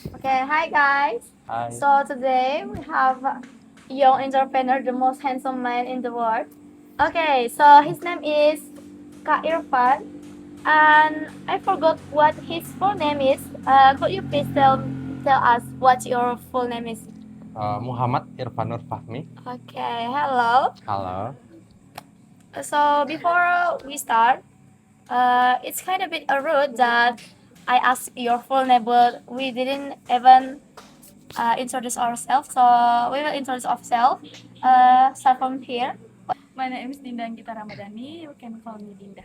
Okay, hi guys. Hi. So today we have a young entrepreneur, the most handsome man in the world. Okay, so his name is Kak Irfan, and I forgot what his full name is. Could you please tell us what your full name is? Muhammad Irfanur Fahmi. Okay, hello. Halo. So before we start, it's kind of bit rude that I asked your full name, but we didn't even introduce ourselves. So we will introduce ourselves. Start from here. My name is Dinda Anggita Ramadhani. You can call me Dinda.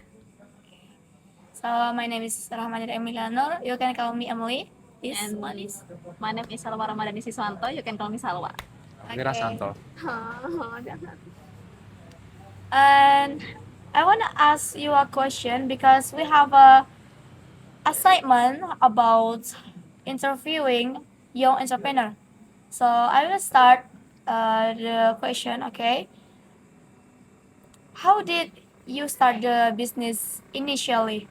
So my name is Rahmanir Emilanur. You can call me Emily. This And one is. my name is Salwa Ramadhani Siswanto. You can call me Salwa. Mira Santo. And I want to ask you a question because we have a assignment about interviewing young entrepreneur. So I will start the question. Okay, how did you start the business initially?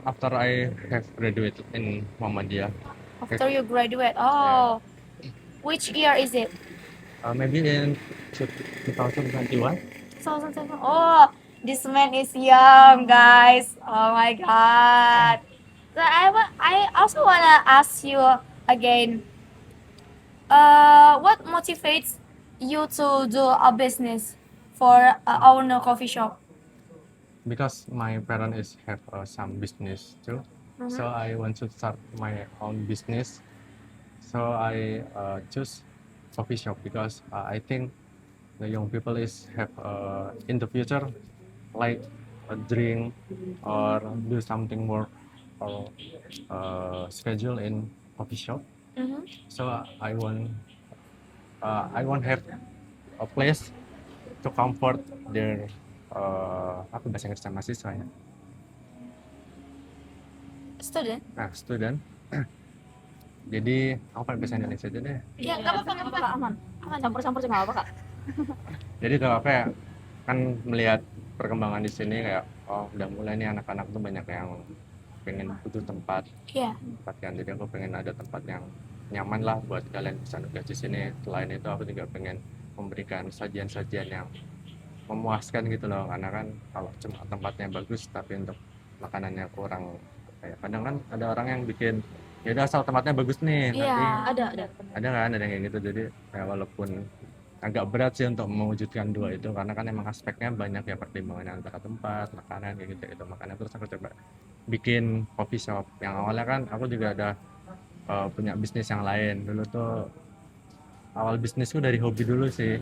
After I have graduated in Muhammadiyah, After you graduate? Oh, which year is it? maybe in 2021. 2007. Oh, this man is young, guys. Oh my god. So I also wanna ask you again. What motivates you to do a business for own a coffee shop? Because my parents is have some business too, so I want to start my own business. So I choose coffee shop because I think the young people is have in the future like a drink or do something more or schedule in coffee shop. Mhm. So I want have a place to comfort their apa bahasa Inggrisnya mahasiswa ya, Student? student. Jadi aku pakai bahasa Indonesia aja deh. Ya, nggak apa-apa, nggak apa-apa. Aman. Aman. Campur-campur juga nggak apa, Kak. Jadi kalau apa ya, kan melihat perkembangan di sini kayak oh udah mulai nih anak-anak tuh banyak yang pengen butuh tempat Iya. kan. Jadi aku pengen ada tempat yang nyaman lah buat kalian bisa nugas di sini. Selain itu aku juga pengen memberikan sajian-sajian yang memuaskan gitu loh, karena kan kalau cuma tempatnya bagus tapi untuk makanannya kurang, kayak kadang kan ada orang yang bikin ya udah asal tempatnya bagus nih, Iya. nanti Ada. kan ada yang kayak gitu. Jadi ya walaupun agak berat sih untuk mewujudkan dua itu, karena kan emang aspeknya banyak ya, pertimbangannya antara tempat, makanan kayak gitu gitu. Makanya terus aku coba bikin coffee shop. Yang awalnya kan aku juga ada punya bisnis yang lain dulu tuh. Awal bisnisku dari hobi dulu sih.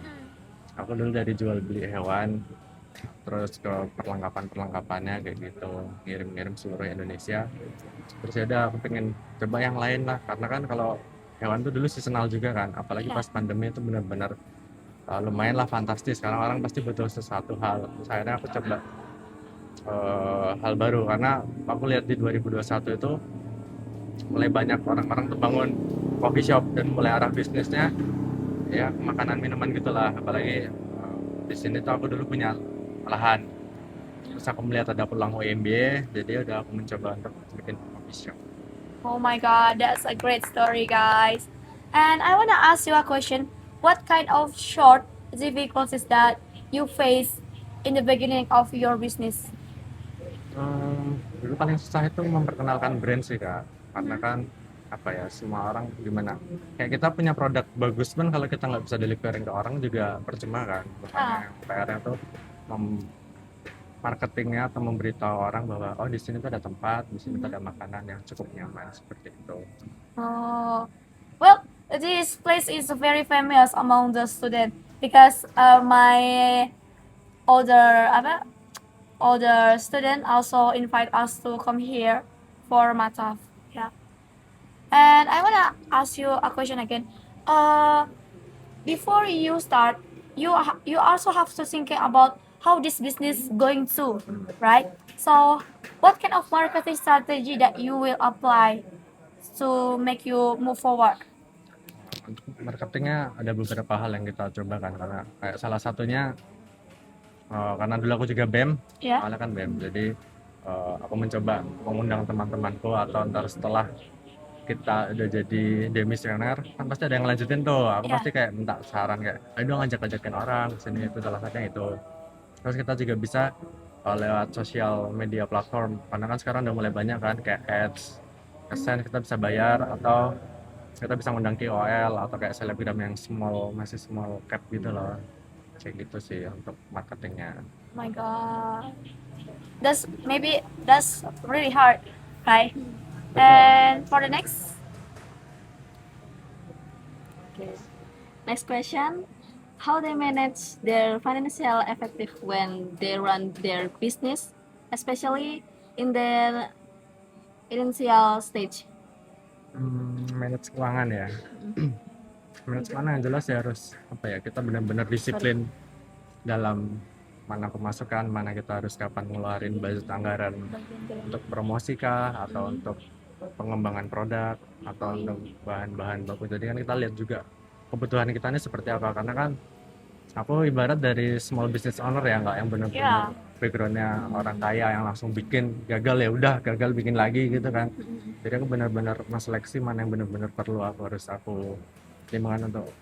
Aku dulu dari jual beli hewan, terus ke perlengkapannya kayak gitu, ngirim-ngirim seluruh Indonesia. Terus ya udah aku pengen coba yang lain lah, karena kan kalau hewan tuh dulu seasonal juga kan, apalagi pas pandemi itu benar-benar lumayan lah fantastis, karena orang pasti butuh sesuatu hal. Terus akhirnya aku coba hal baru, karena aku lihat di 2021 itu mulai banyak orang-orang tuh bangun coffee shop dan mulai arah bisnisnya ya makanan minuman gitulah. Apalagi di sini tuh aku dulu punya lahan, terus aku melihat ada peluang UMB, jadi udah aku mencoba untuk bikin coffee shop. Oh my god, that's a great story, guys. And I wanna ask you a question. What kind of short difficulties that you face in the beginning of your business? Dulu paling susah itu memperkenalkan brand sih kak, karena kan apa ya, semua orang gimana, kayak kita punya produk bagus pun kalau kita nggak bisa delivering ke orang juga percuma kan. Makanya yang PR-nya tuh marketingnya atau memberitahu orang bahwa oh di sini tuh ada tempat, di sini tuh ada makanan yang cukup nyaman seperti itu. Oh, well, this place is very famous among the student because my older older student also invite us to come here for mataf. Yeah. And I wanna ask you a question again. Before you start, you also have to think about how this business going to, right? So, what kind of marketing strategy that you will apply to make you move forward? Untuk marketingnya ada beberapa hal yang kita coba kan, karena kayak salah satunya karena dulu aku juga BEM, Ya. awalnya kan BEM, jadi aku mencoba mengundang teman-temanku atau ntar setelah kita udah jadi demisioner kan pasti ada yang lanjutin tuh. Aku Iya. pasti kayak minta saran kayak ayo dong ngajak-ngajakin orang sini, itu salah satunya itu. Terus kita juga bisa lewat sosial media platform, karena kan sekarang udah mulai banyak kan kayak ads, AdSense kita bisa bayar, atau kita bisa ngundang KOL atau kayak selebgram yang masih small cap gitu loh, kayak gitu sih untuk marketingnya. Oh my god. That's really hard, right? Betul. And for the next, Okay. Next question. How they manage their financial effective when they run their business, especially in their initial stage? Manage keuangan ya. Manage keuangan yang jelas ya harus apa ya, kita benar-benar disiplin dalam mana pemasukan, mana kita harus kapan ngeluarin budget anggaran untuk promosi kah, atau untuk pengembangan produk, atau untuk bahan-bahan baku. Jadi kan kita lihat juga kebutuhan kita ini seperti apa, karena kan aku ibarat dari small business owner ya, nggak yang benar-benar backgroundnya orang kaya yang langsung bikin gagal ya udah gagal bikin lagi gitu kan. Jadi aku benar-benar menseleksi mana yang benar-benar perlu aku pertimbangkan untuk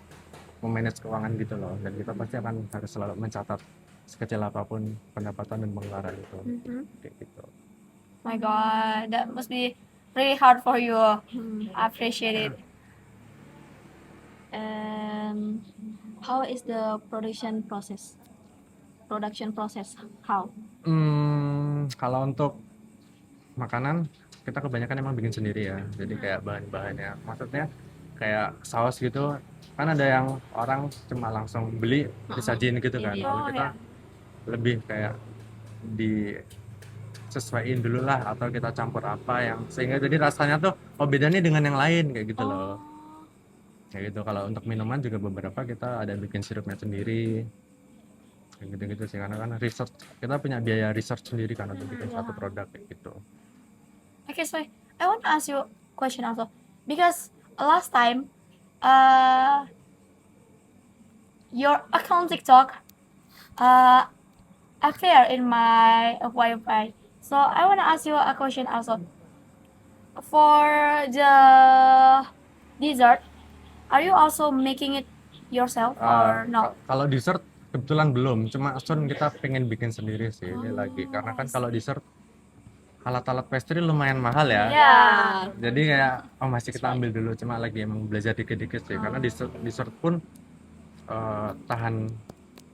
memanage keuangan gitu loh, dan kita pasti akan harus selalu mencatat sekecil apapun pendapatan dan pengeluaran itu, kayak gitu. my god, that must be really hard for you. I appreciate it. And how is the production process? Production process, how? Kalau untuk makanan kita kebanyakan emang bikin sendiri ya, jadi kayak bahan-bahannya, maksudnya kayak saus gitu kan ada yang orang cuma langsung beli disajiin gitu kan. Iya. Kalau Oh, kita ya. lebih kayak disesuaiin dulu lah, atau kita campur apa yang sehingga jadi rasanya tuh oh beda nih dengan yang lain kayak gitu loh. Kayak gitu. Kalau untuk minuman juga beberapa kita ada bikin sirupnya sendiri, kayak gitu-gitu sih, karena kan research, kita punya biaya research sendiri kan untuk bikin satu produk kayak gitu. Okay, so I want to ask you a question also because last time, your account TikTok appear in my Wi-Fi. So I want to ask you a question also. For the dessert, are you also making it yourself or no? Kalau dessert kebetulan belum, cuma soon kita pengen bikin sendiri sih ini lagi, karena kan kalau dessert alat-alat pastry lumayan mahal ya. Yeah. Jadi kayak masih kita ambil dulu, cuma lagi emang belajar dikit-dikit sih, karena dessert pun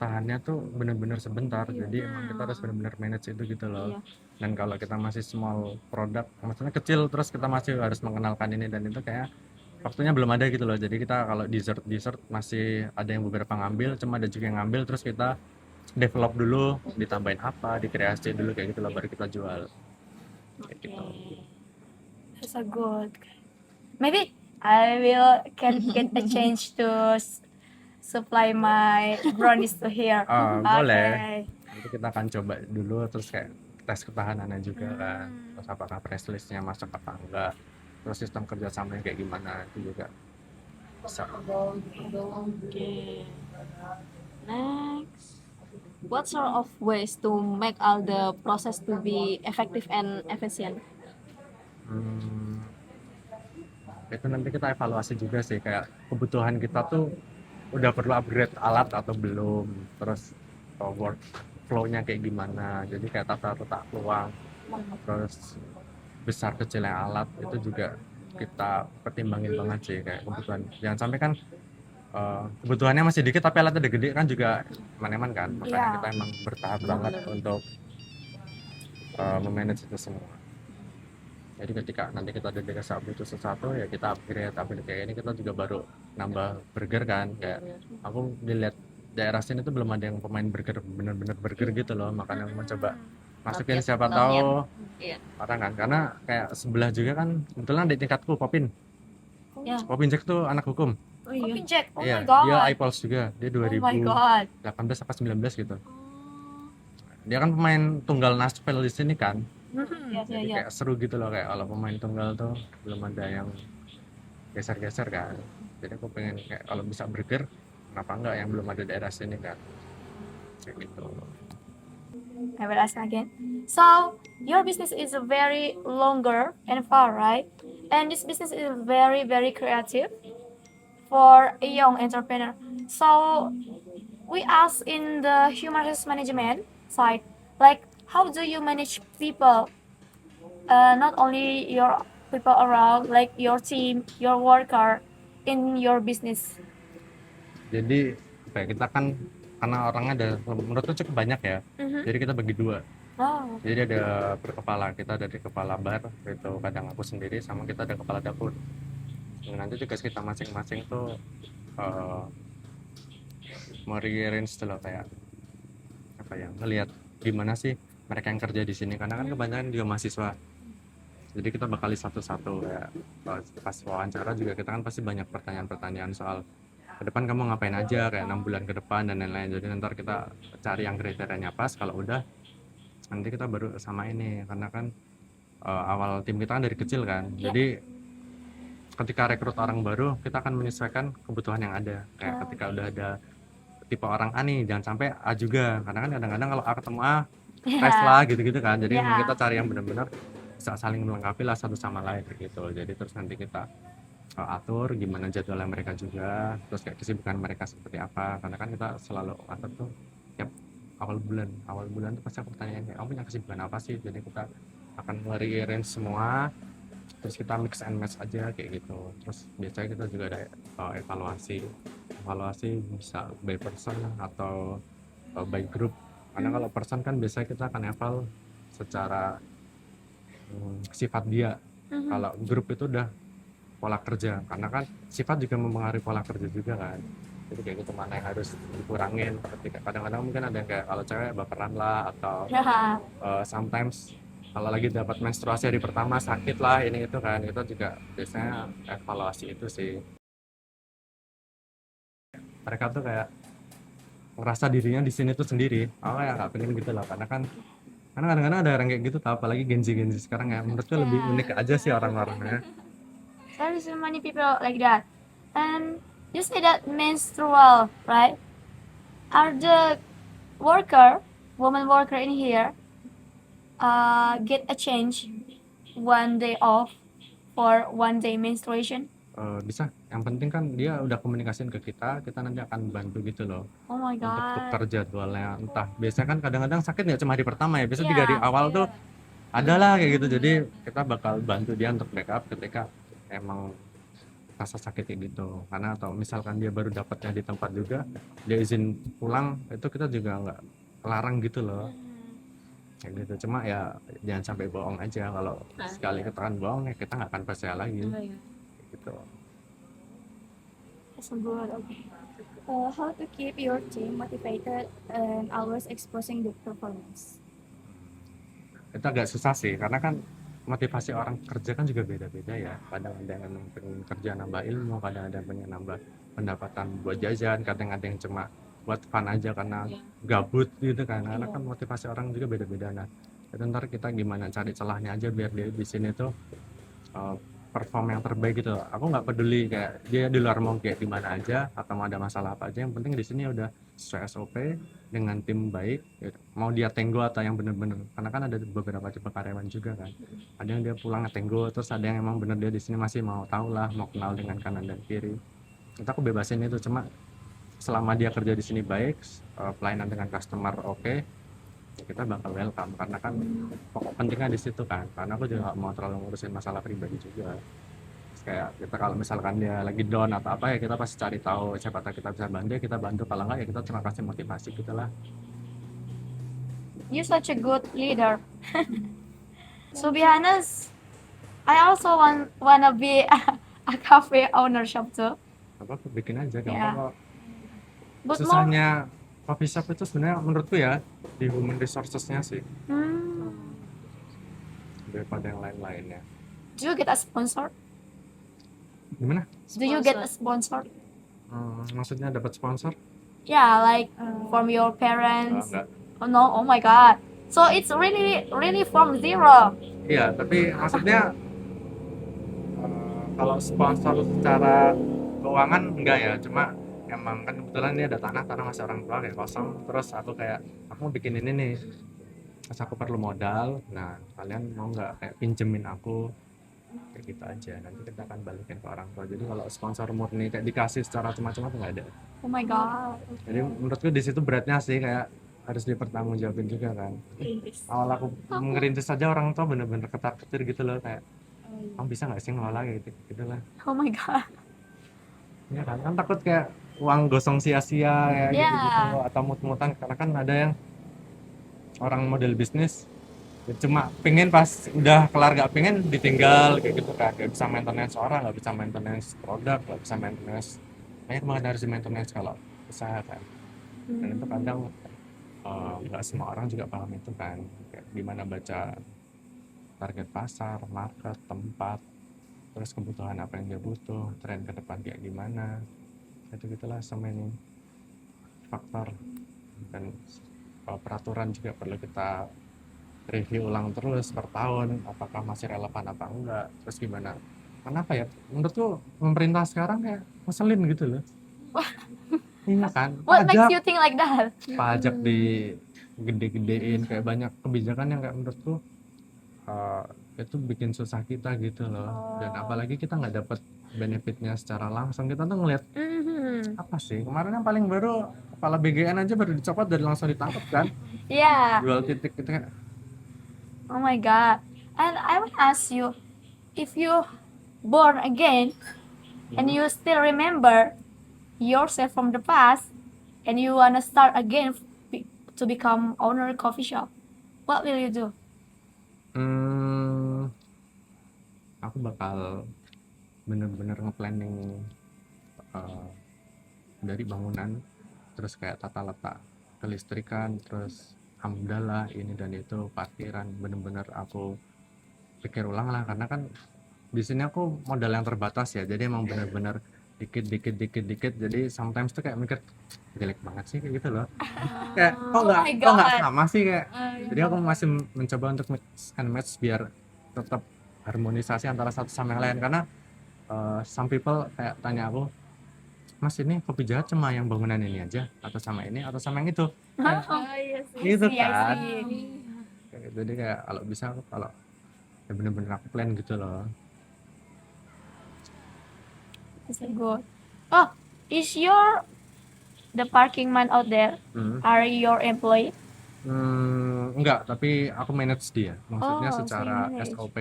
tahannya tuh bener-bener sebentar, jadi emang kita harus bener-bener manage itu gitu loh. Dan kalau kita masih small produk, maksudnya kecil, terus kita masih harus mengenalkan ini dan itu, kayak waktunya belum ada gitu loh. Jadi kita kalau dessert masih ada yang beberapa ngambil, cuma ada juga yang ngambil, terus kita develop dulu, ditambahin apa, dikreasi dulu kayak gitu loh, baru kita jual kayak gitu. That's a good. Maybe I will can get a change to supply my brownies to here. Boleh. Okay. Nanti kita akan coba dulu, terus kayak tes ketahanannya juga kan, terus apakah press listnya masuk apa enggak, terus sistem kerjasamanya kayak gimana, itu juga bisa. Okay. Next. What sort of ways to make all the process to be effective and efficient? Itu nanti kita evaluasi juga sih, kayak kebutuhan kita tuh udah perlu upgrade alat atau belum, terus workflow-nya kayak gimana, jadi kayak tata peluang, terus besar kecilnya alat itu juga kita pertimbangin banget sih, kayak kebutuhan jangan sampai kan kebutuhannya masih dikit tapi alatnya udah gede kan juga eman-eman kan, makanya Iya. kita emang bertahap banget untuk memanage itu semua. Jadi ketika nanti kita udah dikasih butuh sesuatu ya kita upgrade kayak ini, kita juga baru nambah burger kan, kayak aku dilihat daerah sini tuh belum ada yang pemain burger, bener-bener burger gitu loh, makanya mau coba masukin Not yet, siapa not tahu Iya. orang kan, karena kayak sebelah juga kan kebetulan di tingkatku Popin Ya. Popin Jack tuh anak hukum. Oh iya. Copy Jack. Oh Iya, my god. dia iPulse juga, dia Oh my god. 2018 apa 19 gitu. Dia kan pemain tunggal Nashville di sini kan, Iya, jadi iya. kayak seru gitu loh, kayak kalau pemain tunggal tuh belum ada yang geser-geser kan, jadi aku pengen kayak kalau bisa burger kenapa enggak yang belum ada daerah sini kan, kayak gitu. I will ask again. So your business is very longer and far, right? And this business is very very creative for a young entrepreneur. So we ask in the human resource management side, like how do you manage people, not only your people around, like your team, your worker in your business. Jadi apa ya, kita kan karena orangnya ada menurutku cukup banyak ya. Mhm. Jadi kita bagi dua. Oh. Jadi ada berkepala, kita dari kepala bar itu kadang aku sendiri sama kita ada kepala dapur. Nah, nanti tugas kita masing-masing tuh uh, merearrange dulu kayak apa ya, ngelihat gimana sih mereka yang kerja di sini karena kan kebanyakan juga mahasiswa. Jadi kita bakal satu-satu ya. Pas wawancara juga kita kan pasti banyak pertanyaan-pertanyaan soal ke depan kamu ngapain aja kayak 6 bulan ke depan dan lain-lain. Jadi nanti kita cari yang kriterianya pas, kalau udah nanti kita baru sama ini karena kan awal tim kita kan dari kecil kan. Jadi ketika rekrut orang baru kita akan menyesuaikan kebutuhan yang ada. Kayak ketika udah ada tipe orang A nih jangan sampai A juga karena kan kadang-kadang kalau A ketemu A tes lah gitu-gitu kan. Jadi Yeah. kita cari yang benar-benar bisa saling melengkapi lah satu sama lain gitu. Jadi terus nanti kita atur gimana jadwalnya mereka juga, terus kayak kesibukan mereka seperti apa karena kan kita selalu atur tuh tiap awal bulan tuh pasti aku tanyain kayak kamu punya kesibukan apa sih, jadi kita akan nge-rearrange semua terus kita mix and match aja kayak gitu. Terus biasanya kita juga ada evaluasi bisa by person atau by group karena kalau person kan biasanya kita akan eval secara sifat dia. Mhm. Kalau grup itu udah pola kerja karena kan sifat juga mempengaruhi pola kerja juga kan. Jadi kayak gitu mana yang harus dikurangin ketika kadang-kadang mungkin ada yang kayak kalau cewek baperan lah atau Yeah. sometimes kalau lagi dapat menstruasi hari pertama sakit lah ini itu kan, itu juga biasanya evaluasi itu sih. Mereka tuh kayak ngerasa dirinya di sini tuh sendiri. Aku kayak nggak pengen gitu lah karena kadang-kadang ada orang kayak gitu tau, apalagi Gen Z sekarang ya menurutku lebih unik aja sih orang-orangnya. There is so many people like that. And you say that menstrual, right? Are the woman worker in here, get a change one day off for one day menstruation? Bisa, yang penting kan dia udah komunikasiin ke kita nanti akan bantu gitu loh Oh my untuk god. tukar jadwalnya. Entah biasanya kan kadang-kadang sakit nggak cuma hari pertama ya, biasanya Iya, 3 hari awal tuh ada lah kayak gitu. Jadi kita bakal bantu dia untuk backup ketika emang rasa sakit kayak gitu. Karena atau misalkan dia baru dapatnya di tempat juga, dia izin pulang itu kita juga nggak larang gitu loh kayak gitu. Cuma ya jangan sampai bohong aja, kalau sekali ketahuan bohong ya kita nggak akan percaya lagi gitu. That's good. Okay. How to keep your team motivated and always exposing the performance? Itu agak susah sih karena kan motivasi orang kerja kan juga beda-beda ya. Kadang ada yang emang pengen kerja nambah ilmu, kadang ada yang pengen nambah pendapatan buat jajan, kadang ada yang cuma buat fun aja karena gabut gitu kan. Karena kan motivasi orang juga beda-beda. Nah itu ntar kita gimana cari celahnya aja biar dia di sini tuh perform yang terbaik gitu. Aku nggak peduli kayak dia di luar mau kayak gimana aja atau mau ada masalah apa aja, yang penting di sini udah sesuai SOP dengan tim baik gitu. Mau dia tenggo atau yang bener-bener, karena kan ada beberapa tipe karyawan juga kan, ada yang dia pulang tenggo, terus ada yang emang bener dia di sini masih mau tahu lah, mau kenal dengan kanan dan kiri. Kita aku bebasin itu, cuma selama dia kerja di sini baik, pelayanan dengan customer oke, kita bakal welcome karena kan pokok pentingnya di situ kan. Karena aku juga gak mau terlalu ngurusin masalah pribadi juga. Terus kayak kita kalau misalkan dia lagi down atau apa ya kita pasti cari tahu siapa tahu kita bisa bantu, kita bantu, kalau enggak ya kita cuma kasih motivasi gitu lah. You're such a good leader. To be honest, I also wanna be a cafe owner shop too. Apa bikin aja gampang Yeah. kok. But more, Susahnya coffee shop itu sebenarnya menurutku ya di human resources-nya sih daripada yang lain-lainnya. do you get a sponsor? Gimana? Do you get a sponsor? Maksudnya dapat sponsor? Yeah, like from your Oh, parents. enggak. Oh no, oh my god. So it's really really from zero. Iya, tapi maksudnya kalau sponsor secara keuangan enggak ya, cuma emang kan kebetulan dia ada tanah masih orang tua kayak kosong, terus aku kayak aku mau bikin ini nih, pas aku perlu modal, nah kalian mau nggak kayak pinjemin aku, kayak gitu aja, nanti kita akan balikin ke orang tua. Jadi kalau sponsor murni kayak dikasih secara cuma-cuma tuh nggak ada. Oh my god. Jadi menurutku di situ beratnya sih, kayak harus dipertanggungjawabin juga kan. Awal aku ngerintis saja orang tua bener-bener ketar-ketir gitu loh, kayak kamu bisa nggak sih ngelola kayak gitu lah. Oh my god. Ya kan takut kayak uang gosong sia-sia kayak Ya. gitu atau mut-mutan, karena kan ada yang orang model bisnis ya cuma pengen pas udah kelar gak pengen ditinggal kayak gitu kan, gak bisa maintenance orang, gak bisa maintenance produk, gak bisa maintenance, banyak banget harus di maintenance kalau usaha kan. Dan itu kadang nggak semua orang juga paham itu kan, kayak gimana baca target pasar, market, tempat, terus kebutuhan apa yang dia butuh, tren ke depan kayak gimana, itu gitulah sama ini faktor. Dan peraturan juga perlu kita review ulang terus per tahun, apakah masih relevan apa enggak, terus gimana. Kenapa ya, menurutku pemerintah sekarang kayak ngeselin gitu loh. Iya kan, What makes pajak you think like that? pajak di gede-gedein, kayak banyak kebijakan yang kayak menurutku eh, itu bikin susah kita gitu loh. Dan apalagi kita nggak dapat benefitnya secara langsung, kita tuh ngeliat apa sih kemarin yang paling baru, kepala BGN aja baru dicopot dan langsung ditangkap kan, Yeah. jual titik gitu kan. Oh my god. And I will ask you, if you born again and you still remember yourself from the past and you wanna start again to become owner coffee shop, what will you do? Hmm, aku bakal bener-bener nge-planning eh, dari bangunan, terus kayak tata letak kelistrikan, terus amdal ini dan itu, parkiran, bener-bener aku pikir ulang lah, karena kan di sini aku modal yang terbatas ya, jadi emang bener-bener dikit, jadi sometimes tuh kayak mikir jelek banget sih kayak gitu loh, kayak Oh my kok nggak God. sama sih kayak. Jadi aku masih mencoba untuk mix and match biar tetap harmonisasi antara satu sama yang lain, karena some people kayak tanya aku, Mas ini kopi jahat cuma yang bangunan ini aja atau sama ini atau sama yang itu. Kayak yes. gitu I kan. see. Jadi kayak kalau bisa kalau ya bener-bener aku plan gitu loh. That's good. Oh, is your the parking man out there? Are your employee? Enggak, tapi aku manage dia. Maksudnya Oh, so secara you manage. SOP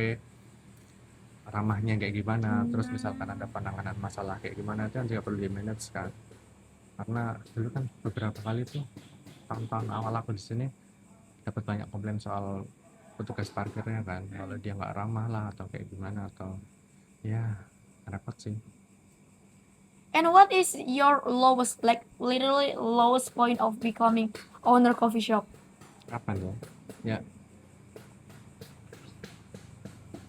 ramahnya kayak gimana, terus misalkan ada penanganan masalah kayak gimana, itu kan juga perlu di manage kan. Karena dulu kan beberapa kali tuh tahun-tahun awal aku di sini dapat banyak komplain soal petugas parkirnya kan, kalau dia nggak ramah lah atau kayak gimana, atau ya repot sih. And what is your lowest, like literally lowest point of becoming owner coffee shop? Kapan ya? Ya,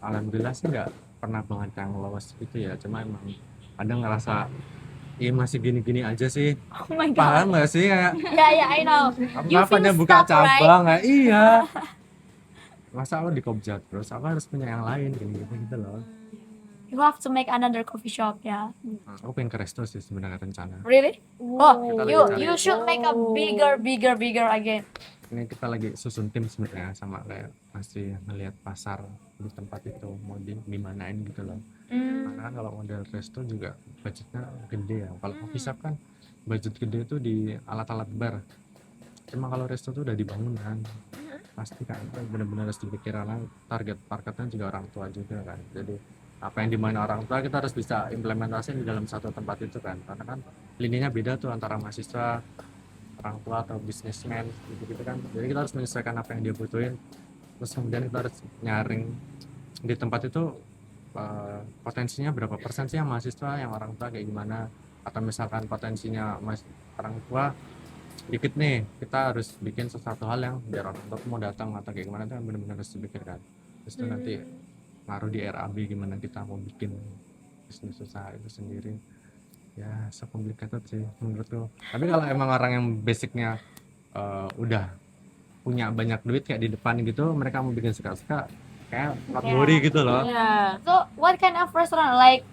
alhamdulillah sih nggak pernah banget yang lolos gitu ya, cuma emang ada ngerasa iya masih gini-gini aja sih, Oh my god. paham nggak sih kayak Yeah, I know. You kapannya feel buka stuck, right? cabang ya, iya masa aku di Kopjat terus aku harus punya yang lain gini-gini gitu loh. You have to make another coffee shop, yeah. Aku pengen ke resto sih sebenarnya rencana. Really? Oh, Kita lagi you cari. you should make a bigger again. Ini kita lagi susun tim sebenarnya, sama kayak masih ngelihat pasar di tempat itu mau dimanain gitu loh. Karena kan kalau model resto juga budgetnya gede ya. Kalau coffee shop kan budget gede itu di alat-alat bar. Cuma kalau resto tuh udah di bangunan. Pasti kan benar-benar harus dipikirkan, target marketnya juga orang tua juga kan. Jadi apa yang dimain orang tua kita harus bisa implementasi di dalam satu tempat itu kan. Karena kan lininya beda tuh antara mahasiswa, orang tua atau bisnismen gitu-gitu kan. Jadi kita harus menyesuaikan apa yang dia butuhin. Terus kemudian kita harus nyaring di tempat itu potensinya berapa persen sih yang mahasiswa, yang orang tua kayak gimana, atau misalkan potensinya orang tua dikit nih, kita harus bikin sesuatu hal yang biar orang tua mau datang atau kayak gimana, itu kan benar-benar harus dipikirkan. Terus itu nanti ngaruh di RAB gimana kita mau bikin bisnis usaha itu sendiri. Ya complicated sih menurutku. Tapi kalau emang orang yang basicnya udah punya banyak duit kayak di depan gitu, mereka mau bikin suka-suka kayak not worry gitu loh. Yeah. So, what kind of restaurant? Like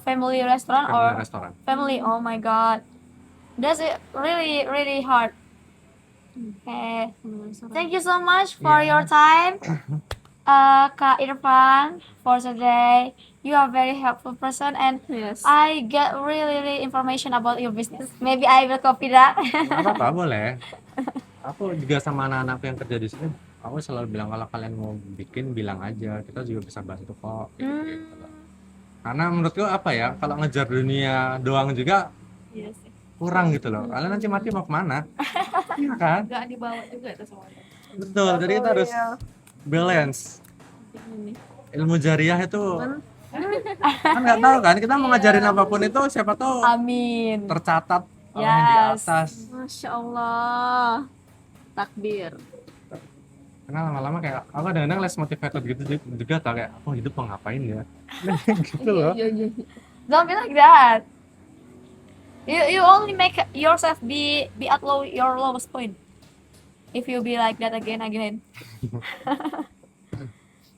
family restaurant Family or restoran. family? Oh my god. That's it really hard. Okay. Thank you so much for your time, Kak Irfan, for today. You are very helpful person, and Yes. I get really information about your business. Maybe I will copy that. Nggak apa-apa, boleh. Aku juga sama anak-anak yang kerja di sini, aku selalu bilang kalau kalian mau bikin bilang aja, kita juga bisa bantu kok. Gitu loh. Karena menurutku apa ya, kalau ngejar dunia doang juga Iya sih. kurang gitu loh. Kalian nanti mati mau kemana? Iya kan? Nggak dibawa juga itu semuanya. Betul. Jadi kita harus balance. Ilmu jariah itu kan nggak tahu kan, kita mau ngajarin apapun itu siapa tahu Amin. tercatat orang yang di Yes. atas. Masya Allah. Takbir. Karena lama-lama kayak aku kadang-kadang less motivated gitu juga tau kayak aku hidup mau ngapain ya. Gitu loh. Don't be like that. You only make yourself be at your lowest point. If you be like that again.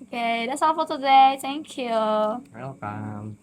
Okay, that's all for today. Thank you. Welcome.